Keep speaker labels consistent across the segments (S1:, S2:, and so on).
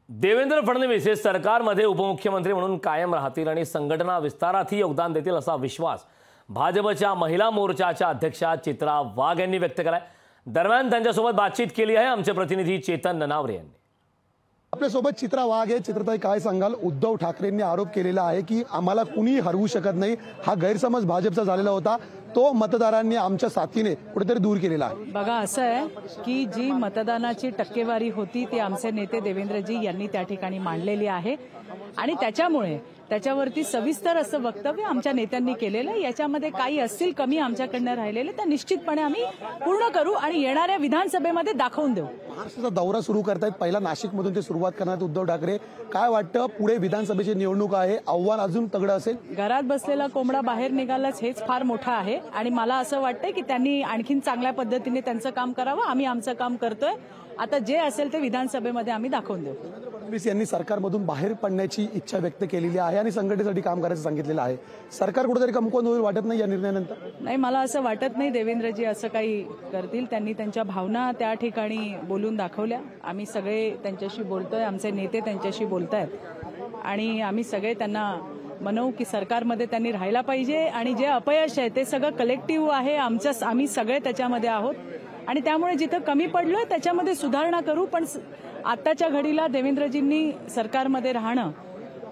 S1: देवेंद्र फडणवीस हे सरकारमध्ये उपमुख्यमंत्री म्हणून कायम राहतील आणि संघटना विस्तारातही योगदान देतील असा विश्वास भाजपच्या महिला मोर्चाच्या अध्यक्षा चित्रा वाघ यांनी व्यक्त केलाय। दरम्यान त्यांच्यासोबत बातचीत केली आहे आमचे प्रतिनिधी चेतन ननावरे यांनी।
S2: आपल्यासोबत चित्रा वाघ आहे। चित्रताई, काय सांगाल? उद्धव ठाकरेंनी आरोप केलेला आहे की आम्हाला कुणी हरवू शकत नाही, हा गैरसमज भाजपचा झालेला होता, तो मतदारांनी आमच्या साथीने कुठेतरी दूर केलेला आहे।
S3: बघा, असं आहे की जी मतदानाची टक्केवारी होती ती आमचे नेते देवेंद्रजी यांनी त्या ठिकाणी मांडलेली आहे आणि त्याच्यामुळे त्याच्यावरती सविस्तर असं वक्तव्य आमच्या नेत्यांनी केलेलं आहे। याच्यामध्ये काही असतील कमी आमच्याकडनं राहिलेले तर निश्चितपणे आम्ही पूर्ण करू आणि येणाऱ्या विधानसभेमध्ये दाखवून देऊ।
S2: महाराष्ट्राचा दौरा सुरू करतायत, पहिला नाशिकमधून ते सुरुवात करणार उद्धव ठाकरे। काय वाटतं, पुढे विधानसभेची निवडणूक आहे, आव्हान अजून तगडं असेल?
S3: घरात बसलेला कोंबडा बाहेर निघालाच हेच फार मोठं आहे आणि मला असं वाटतंय की त्यांनी आणखीन चांगल्या पद्धतीने त्यांचं काम करावं। आम्ही आमचं काम करतोय, आता जे असेल ते विधानसभेमध्ये आम्ही दाखवून देऊ।
S2: फडणवीस यांनी सरकारमधून बाहेर पडण्याची इच्छा व्यक्त केलेली आहे आणि संघटनेसाठी काम करायचं सांगितलेलं आहे। सरकार कुठेतरी कमकुवत होईल वाटत नाही या निर्णयानंतर?
S3: नाही, मला असं वाटत नाही देवेंद्रजी असं काही करतील। त्यांनी त्यांच्या भावना त्या ठिकाणी बोलून दाखवल्या। आम्ही सगळे त्यांच्याशी बोलतोय, आमचे नेते त्यांच्याशी बोलतायत आणि आम्ही सगळे त्यांना म्हणू की सरकारमध्ये त्यांनी राहायला पाहिजे आणि जे अपयश आहे ते सगळं कलेक्टिव्ह आहे, आम्ही सगळे त्याच्यामध्ये आहोत आणि त्यामुळे जिथं कमी पडलं त्याच्यामध्ये सुधारणा करू। पण आताच्या घडीला देवेंद्रजींनी सरकारमध्ये राहणं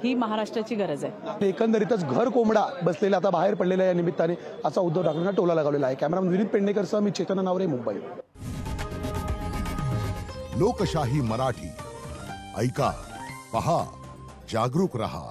S3: ही महाराष्ट्राची गरज आहे।
S2: एकंदरीतच घर कोंबडा बसलेला आता बाहेर पडलेला या निमित्ताने असा उद्धव ठाकरेंना टोला लगावलेला आहे। कॅमेरामन विनीत पेडणेकरसह मी चेतन ननावरे, मुंबई।
S4: लोकशाही मराठी ऐका, पहा, जागरूक रहा।